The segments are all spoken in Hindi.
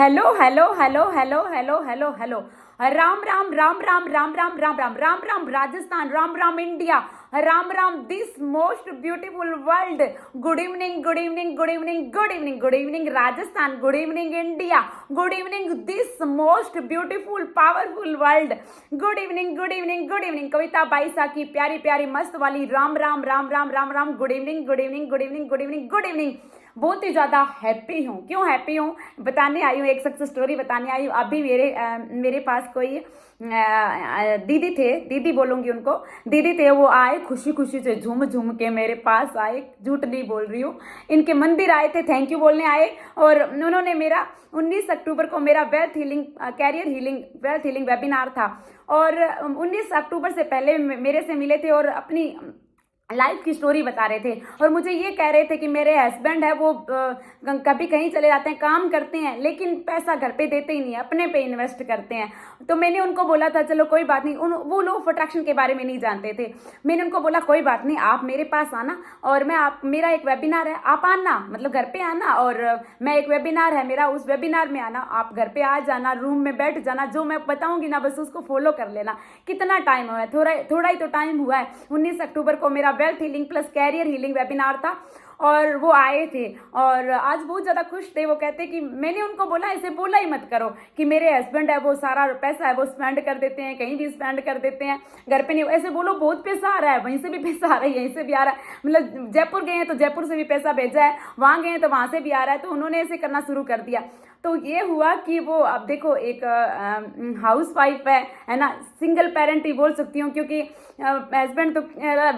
Hello hello hello hello hello hello hello. Ram Ram Ram Ram Ram Ram Ram Ram Ram Ram Rajasthan, Ram Ram India, Ram Ram this most beautiful world. Good evening good evening good evening good evening good evening Rajasthan, good evening India, good evening this most beautiful powerful world. Good evening good evening good evening Kavita Baisa की प्यारी प्यारी मस्त वाली Ram Ram Ram Ram Ram Ram. Good evening good evening good evening good evening good evening. बहुत ही ज़्यादा हैप्पी हूँ। क्यों हैप्पी हूँ बताने आई हूँ, एक सक्सेस स्टोरी बताने आई हूँ। अभी मेरे पास कोई दीदी थे, दीदी बोलूँगी उनको, दीदी थे। वो आए खुशी खुशी से झूम झूम के मेरे पास आए, झूठ नहीं बोल रही हूँ। इनके मंदिर आए थे, थैंक यू बोलने आए। और उन्होंने मेरा 19 अक्टूबर को मेरा wealth healing career healing wealth healing webinar था। और 19 अक्टूबर से पहले मेरे से मिले थे और अपनी लाइफ की स्टोरी बता रहे थे। और मुझे ये कह रहे थे कि मेरे हस्बैंड है वो कभी कहीं चले जाते हैं, काम करते हैं, लेकिन पैसा घर पे देते ही नहीं है, अपने पे इन्वेस्ट करते हैं। तो मैंने उनको बोला था चलो कोई बात नहीं, वो लॉ ऑफ अट्रैक्शन के बारे में नहीं जानते थे। मैंने उनको बोला कोई बात नहीं, आप मेरे पास आना और मेरा एक वेबिनार है, आप आना, मतलब घर पे आना। और मैं एक वेबिनार है मेरा, उस वेबिनार में आना, आप घर पे आ जाना, रूम में बैठ जाना, जो मैं बताऊंगी ना बस उसको फॉलो कर लेना। कितना टाइम हुआ है, थोड़ा ही तो टाइम हुआ है। 19 अक्टूबर को मेरा wealth healing plus career healing webinar था और वो आए थे और आज बहुत ज़्यादा खुश थे। वो कहते कि मैंने उनको बोला ऐसे बोला ही मत करो कि मेरे हस्बैंड है वो सारा पैसा है वो स्पेंड कर देते हैं, कहीं भी स्पेंड कर देते हैं, घर पे नहीं। ऐसे बोलो बहुत पैसा आ रहा है, वहीं से भी पैसा आ रहा है, यहीं से भी आ रहा है। मतलब जयपुर गए हैं तो जयपुर से भी पैसा भेजा है, वहाँ गए हैं तो वहाँ से भी आ रहा है। तो उन्होंने ऐसे करना शुरू कर दिया। तो ये हुआ कि वो अब देखो एक हाउस वाइफ है ना, सिंगल पेरेंट ही बोल सकती हूँ, क्योंकि हस्बैंड तो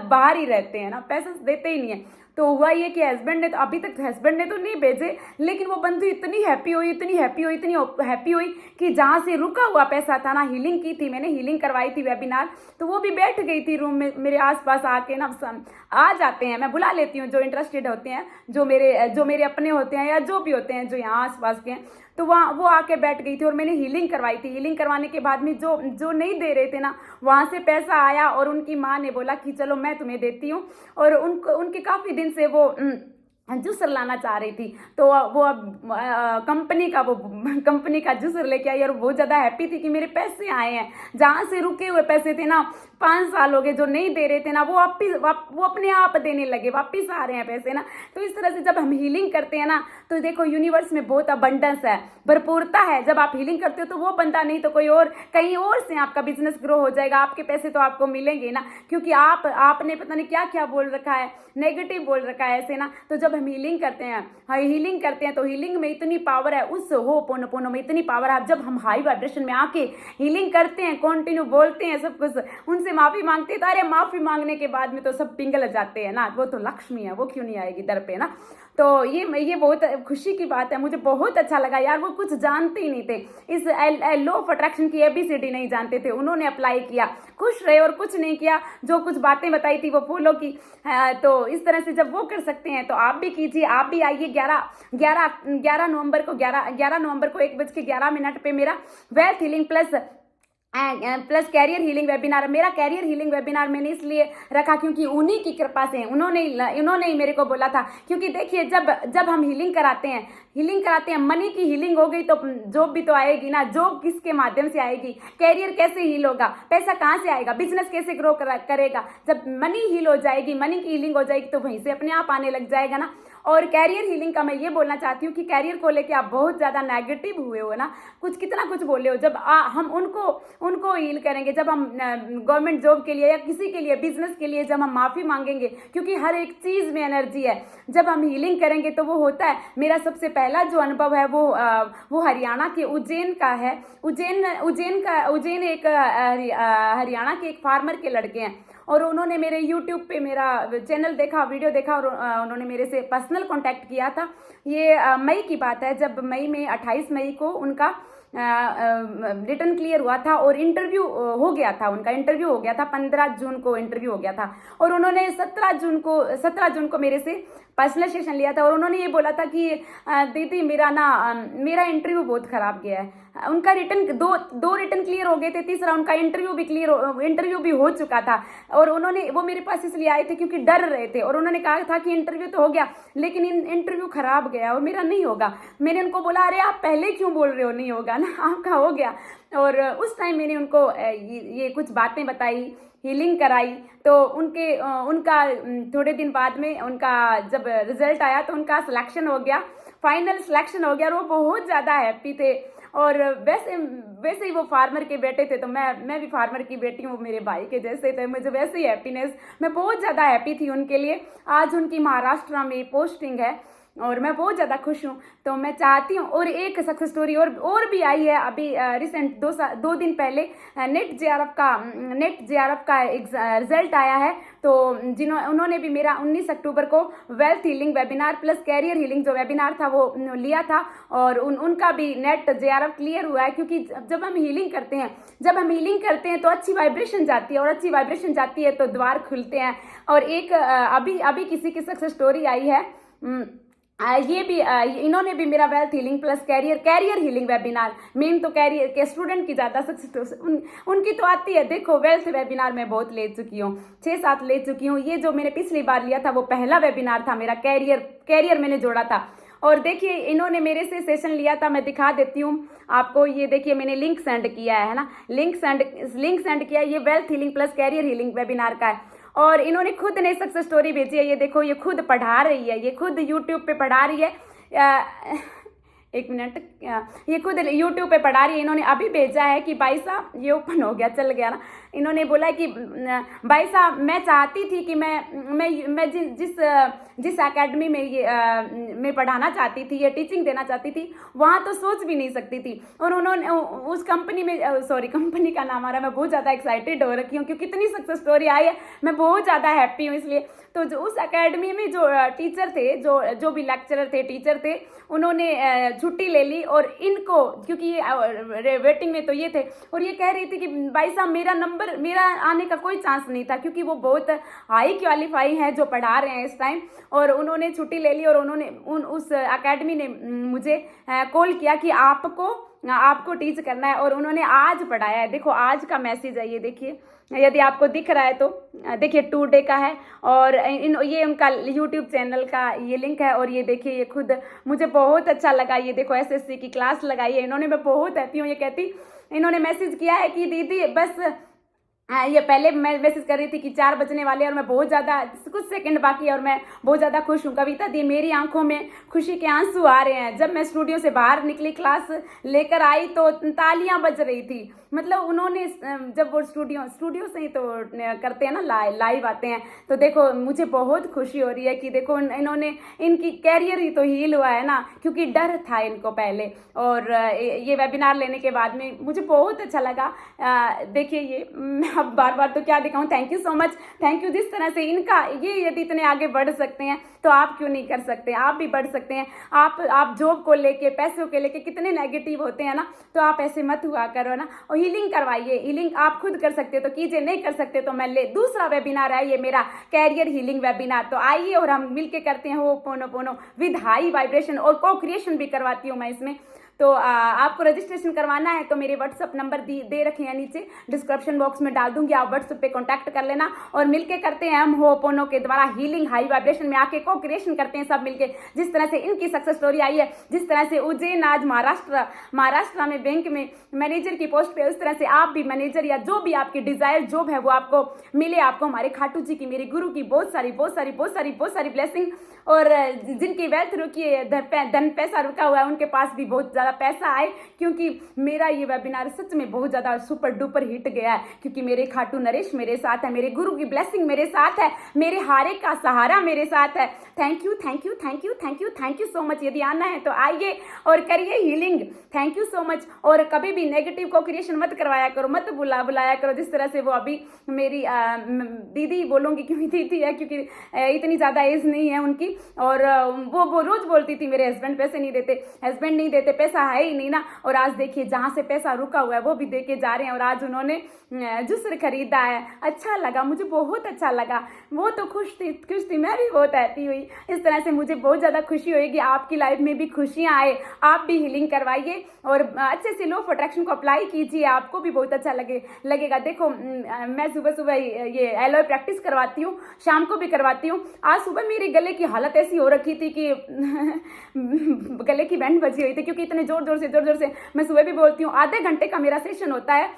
बाहर ही रहते हैं ना, पैसा देते ही नहीं है। तो हुआ ये कि हस्बैंड ने तो अभी तक हस्बैंड ने तो नहीं भेजे, लेकिन वो बंधु इतनी हैप्पी हुई, इतनी हैप्पी हुई, इतनी हैप्पी हुई कि जहाँ से रुका हुआ पैसा था ना, हीलिंग की थी मैंने, हीलिंग करवाई थी वेबिनार, तो वो भी बैठ गई थी रूम में मेरे आसपास आके ना। आ जाते हैं, मैं बुला लेती हूँ जो इंटरेस्टेड होते हैं, जो मेरे अपने होते हैं या जो भी होते हैं जो यहाँ आसपास के हैं। तो वहाँ वो आके बैठ गई थी और मैंने हीलिंग करवाई थी। हीलिंग करवाने के बाद में जो नहीं दे रहे थे ना, वहाँ से पैसा आया और उनकी माँ ने बोला कि चलो मैं तुम्हें देती हूँ। और उनके काफ़ी दिन से वो जूसर लाना चाह रही थी, तो वो कंपनी का जूसर लेके आई और बहुत ज़्यादा हैप्पी थी कि मेरे पैसे आए हैं। जहाँ से रुके हुए पैसे थे ना, 5 साल हो गए जो नहीं दे रहे थे ना, वो वो अपने आप देने लगे, वापिस आ रहे हैं पैसे ना। तो इस तरह से जब हम हीलिंग करते हैं ना, तो देखो यूनिवर्स में बहुत अबंडेंस है, भरपूरता है। जब आप हीलिंग करते हो तो वो बंदा नहीं तो कोई और कहीं और से आपका बिजनेस ग्रो हो जाएगा, आपके पैसे तो आपको मिलेंगे ना, क्योंकि आपने पता नहीं क्या क्या बोल रखा है, नेगेटिव बोल रखा है ऐसे ना। तो जब हम हीलिंग करते हैं, हीलिंग करते हैं तो हीलिंग में इतनी पावर है, उस होपोनोपोनो में इतनी पावर है। जब हम हाई वाइब्रेशन में आके हीलिंग करते हैं, कंटिन्यू बोलते हैं सब कुछ, उनसे माफी मांगते हैं, तो अरे माफी मांगने के बाद में तो सब पिघल जाते हैं ना, वो तो लक्ष्मी है, वो क्यों नहीं आएगी दर पे ना। तो ये बहुत खुशी की बात है, मुझे बहुत अच्छा लगा यार। वो कुछ जानते ही नहीं थे, इस लॉ ऑफ अट्रैक्शन की एबीसीडी नहीं जानते थे, उन्होंने अप्लाई किया, खुश रहे और कुछ नहीं किया, जो कुछ बातें बताई थी वो फॉलो की। तो इस तरह से जब वो कर सकते हैं तो आप भी कीजिए, आप भी आइए। 11 नवंबर को 1:11 पे मेरा wealth healing plus career healing webinar. मेरा कैरियर हीलिंग वेबिनार मैंने इसलिए रखा क्योंकि उन्हीं की कृपा से, उन्होंने ही मेरे को बोला था। क्योंकि देखिए जब हम हीलिंग कराते हैं, मनी की हीलिंग हो गई तो जॉब भी तो आएगी ना। जॉब किसके माध्यम से आएगी, कैरियर कैसे हील होगा, पैसा कहाँ से आएगा, बिजनेस कैसे ग्रो करेगा। जब मनी हील हो जाएगी, मनी की हीलिंग हो जाएगी तो वहीं से अपने आप आने लग जाएगा ना। और कैरियर हीलिंग का मैं ये बोलना चाहती हूँ कि कैरियर को लेके आप बहुत ज़्यादा नेगेटिव हुए हो ना, कितना कुछ बोले हो। जब हम उनको हील करेंगे, जब हम गवर्नमेंट जॉब के लिए या किसी के लिए बिजनेस के लिए जब हम माफ़ी मांगेंगे, क्योंकि हर एक चीज़ में एनर्जी है, जब हम हीलिंग करेंगे तो वो होता है। मेरा सबसे पहला जो अनुभव है वो हरियाणा के उज्जैन का है। उज्जैन एक हरियाणा के एक फार्मर के लड़के हैं और उन्होंने मेरे यूट्यूब पे मेरा चैनल देखा, वीडियो देखा और उन्होंने मेरे से पर्सनल कांटेक्ट किया था। ये मई की बात है, जब मई में 28 मई को उनका रिटर्न क्लियर हुआ था और इंटरव्यू हो गया था, उनका इंटरव्यू हो गया था। 15 जून को इंटरव्यू हो गया था और उन्होंने 17 जून को मेरे से पर्सनल सेशन लिया था और उन्होंने ये बोला था कि दीदी मेरा इंटरव्यू बहुत खराब गया है। उनका रिटर्न दो रिटर्न क्लियर हो गए थे, तीसरा उनका इंटरव्यू भी हो चुका था। और वो मेरे पास इसलिए आए थे क्योंकि डर रहे थे और उन्होंने कहा था कि इंटरव्यू तो हो गया लेकिन इंटरव्यू खराब गया और मेरा नहीं होगा। मैंने उनको बोला अरे आप पहले क्यों बोल रहे हो नहीं होगा ना, आपका हो गया। और उस टाइम मैंने उनको ये कुछ बातें बताई, हीलिंग कराई। तो उनका थोड़े दिन बाद में उनका जब रिजल्ट आया तो उनका सिलेक्शन हो गया, फाइनल सिलेक्शन हो गया और वो बहुत ज़्यादा हैप्पी थे। और वैसे ही वो फार्मर के बेटे थे तो मैं भी फार्मर की बेटी हूँ, मेरे भाई के जैसे थे, मुझे वैसे ही हैप्पीनेस, मैं बहुत ज़्यादा हैप्पी थी उनके लिए। आज उनकी महाराष्ट्र में पोस्टिंग है और मैं बहुत ज़्यादा खुश हूँ। तो मैं चाहती हूँ, और एक सक्सेस स्टोरी और भी आई है अभी रिसेंट 2 दिन पहले। नेट जेआरएफ का रिजल्ट आया है। तो उन्होंने भी मेरा 19 अक्टूबर को wealth healing webinar plus career healing जो वेबिनार था वो लिया था और उनका भी नेट जेआरएफ क्लियर हुआ है। क्योंकि जब हम हीलिंग करते हैं तो अच्छी वाइब्रेशन जाती है और अच्छी वाइब्रेशन जाती है तो द्वार खुलते हैं। और एक अभी किसी की सक्सेस स्टोरी आई है, ये भी इन्होंने भी मेरा wealth healing plus career healing webinar, main तो कैरियर के स्टूडेंट की ज़्यादा सक्सेस उनकी तो आती है। देखो वेल्थ वेबिनार मैं बहुत ले चुकी हूँ, 6-7 ले चुकी हूँ। ये जो मैंने पिछली बार लिया था वो पहला वेबिनार था मेरा, कैरियर मैंने जोड़ा था। और देखिए इन्होंने मेरे से सेशन लिया था, मैं दिखा देती हूँ आपको। ये देखिए मैंने लिंक सेंड किया है ना, लिंक सेंड किया। ये wealth healing plus career healing webinar का है और इन्होंने खुद ने सक्सेस स्टोरी भेजी है। ये देखो ये खुद पढ़ा रही है, ये खुद यूट्यूब पे पढ़ा रही है। एक मिनट, ये खुद यूट्यूब पे पढ़ा रही है। इन्होंने अभी भेजा है कि भाई साहब, ये ओपन हो गया, चल गया ना। इन्होंने बोला कि भाई साहब मैं चाहती थी कि मैं जिस एकेडमी में मैं पढ़ाना चाहती थी, ये टीचिंग देना चाहती थी, वहाँ तो सोच भी नहीं सकती थी। और उन्होंने उस कंपनी में कंपनी का नाम आ रहा है, मैं बहुत ज़्यादा एक्साइटेड हो रखी हूँ क्योंकि कितनी सक्सेस स्टोरी आई है, मैं बहुत ज़्यादा हैप्पी हूँ इसलिए। तो जो उस एकेडमी में जो टीचर थे, जो भी लेक्चरर थे, टीचर थे, उन्होंने छुट्टी ले ली और इनको, क्योंकि ये वेटिंग में तो ये थे, और ये कह रही थी कि भाई साहब मेरा आने का कोई चांस नहीं था क्योंकि वो बहुत हाई क्वालिफाई हैं जो पढ़ा रहे हैं इस टाइम। और उन्होंने छुट्टी ले ली और उस एकेडमी ने मुझे कॉल किया कि आपको टीच करना है और उन्होंने आज पढ़ाया है। देखो आज का मैसेज है, ये देखिए, यदि आपको दिख रहा है तो देखिए, टुडे का है और ये उनका यूट्यूब चैनल का ये लिंक है। और ये देखिए, ये खुद मुझे बहुत अच्छा लगा। ये देखो एसएससी की क्लास लगाई है इन्होंने, मैं बहुत हैप्पी हूँ। ये कहती, इन्होंने मैसेज किया है कि दीदी बस ये पहले मैं मैसेज कर रही थी कि 4 बजने वाले और मैं बहुत ज़्यादा, कुछ सेकंड बाकी है और मैं बहुत ज़्यादा खुश हूँ। कविता दी, मेरी आंखों में खुशी के आंसू आ रहे हैं। जब मैं स्टूडियो से बाहर निकली, क्लास लेकर आई तो तालियां बज रही थी। मतलब उन्होंने जब वो स्टूडियो से ही तो करते हैं ना, लाइव आते हैं, तो देखो मुझे बहुत खुशी हो रही है कि देखो इन्होंने, इनकी कैरियर ही तो हील हुआ है ना, क्योंकि डर था इनको पहले। और ये वेबिनार लेने के बाद में मुझे बहुत अच्छा लगा। देखिए ये अब बार तो क्या दिखाऊं। Thank you so much, thank you. जिस तरह से इनका ये यदि इतने आगे बढ़ सकते हैं तो आप क्यों नहीं कर सकते, आप भी बढ़ सकते हैं। आप जॉब को लेके, पैसों के लेके कितने नेगेटिव होते हैं ना, तो आप ऐसे मत हुआ करो ना। और हीलिंग करवाइए, हीलिंग आप खुद कर सकते हो तो कीजिए, नहीं कर सकते तो दूसरा वेबिनार है ये मेरा, कैरियर हीलिंग वेबिनार। तो आइए और हम मिलके करते हैं होपोनोपोनो विद हाई वाइब्रेशन, और को क्रिएशन भी करवाती हूँ मैं इसमें। तो आपको रजिस्ट्रेशन करवाना है तो मेरे व्हाट्सअप नंबर दे रखे हैं नीचे, डिस्क्रिप्शन बॉक्स में डाल दूंगी, आप व्हाट्सअप पे कांटेक्ट कर लेना और मिलके करते हैं हम होपोनो के द्वारा हीलिंग, हाई वाइब्रेशन में आके को क्रिएशन करते हैं सब मिलके। जिस तरह से इनकी सक्सेस स्टोरी आई है, जिस तरह से उज्जैन आज महाराष्ट्र में बैंक में मैनेजर की पोस्ट पे, उस तरह से आप भी मैनेजर या जो भी आपकी डिजायर जॉब है वो आपको मिले। आपको हमारे खाटू जी की, मेरे गुरु की बहुत सारी ब्लेसिंग, और जिनकी वेल्थ रुकी है, धन पैसा रुका हुआ है, उनके पास भी बहुत ज़्यादा पैसा आए। क्योंकि मेरा ये वेबिनार सच में बहुत ज़्यादा सुपर डुपर हिट गया है, क्योंकि मेरे खाटू नरेश मेरे साथ है, मेरे गुरु की ब्लेसिंग मेरे साथ है, मेरे हारे का सहारा मेरे साथ है। Thank you so much. यदि आना है तो आइए और करिए healing. Thank you so much. और कभी भी नेगेटिव को क्रिएशन मत करवाया करो, मत बुलाया करो। जिस तरह से वो अभी मेरी दीदी बोलूँगी, क्योंकि दीदी है, क्योंकि इतनी ज़्यादा एज नहीं है उनकी, और वो रोज़ बोलती थी मेरे हस्बैंड पैसे नहीं देते, पैसा है ही नहीं ना। और आज देखिए जहाँ से पैसा रुका हुआ है वो भी दे के जा रहे हैं, और आज उन्होंने जूसर खरीदा है। अच्छा लगा, मुझे बहुत अच्छा लगा। वो तो खुश थी, मैं भी बहुत हैप्पी हुई। इस तरह से मुझे बहुत ज़्यादा खुशी होगी। आपकी लाइफ में भी खुशियाँ आए, आप भी हीलिंग करवाइए और अच्छे से लॉ ऑफ अट्रैक्शन को अप्लाई कीजिए, आपको भी बहुत अच्छा लगेगा। देखो मैं सुबह सुबह ये एलोए प्रैक्टिस करवाती हूँ, शाम को भी करवाती हूँ। आज सुबह मेरे गले की हालत ऐसी हो रखी थी कि गले की बैंड बजी हुई थी, क्योंकि इतने जोर जोर से मैं सुबह भी बोलती हूँ। आधे घंटे का मेरा सेशन होता है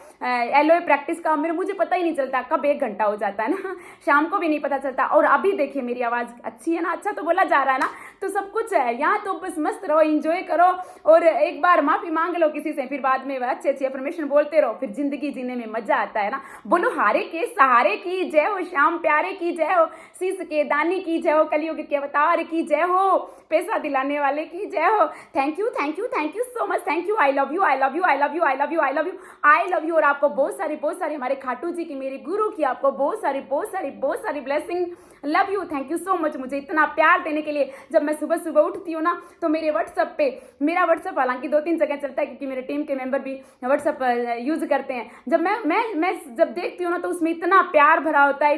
एलोए प्रैक्टिस का। मुझे पता ही नहीं चलता कब 1 घंटा हो जाता है ना, शाम को भी नहीं पता चलता। और अभी देखिए मेरी आवाज़ अच्छी है ना, अच्छा तो बोला जा रहा है ना, तो सब कुछ है यहाँ। तो बस मस्त रहो, इंजॉय करो, और एक बार माफ़ी मांग लो किसी से, फिर बाद में अच्छे अच्छे अफर्मेशन बोलते रहो, फिर जिंदगी जीने में मजा आता है ना। बोलो हारे के सहारे की जय हो, श्याम प्यारे की जय हो, शीश के दानी की जय हो, कलयुग के अवतार की जय हो, पैसा दिलाने वाले की जय हो। Thank you so much, thank you. I love you, I love you, I love you, I love you, I love you, I love you. और आपको बहुत सारी हमारे खाटू जी की, मेरे गुरु की, आपको बहुत सारी blessing. Love you, thank you so much मुझे इतना प्यार देने के लिए। जब मैं सुबह सुबह उठती हूँ ना, तो मेरे व्हाट्सएप पे, मेरा व्हाट्सएप हालांकि 2-3 जगह चलता है, क्योंकि मेरे टीम के मेंबर भी व्हाट्सएप यूज करते हैं। जब मैं जब देखती हूँ ना, तो उसमें इतना प्यार भरा होता है,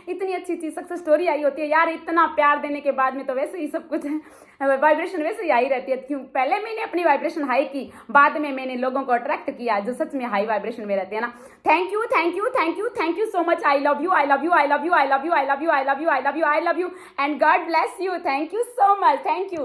इतनी अच्छी सक्सेस स्टोरी आई होती है यार। इतना प्यार देने के बाद में तो वैसे ही सब कुछ वाइब्रेशन वैसे ही आई रहती है। क्यों, पहले मैंने अपनी वाइब्रेशन हाई की, बाद में मैंने लोगों को अट्रैक्ट किया जो सच में हाई वाइब्रेशन में रहते हैं ना। Thank you so much. I love you, I love you, I love you, I love you, I love you, I love you, I love you, I love you, and God bless you. Thank you so much, thank you.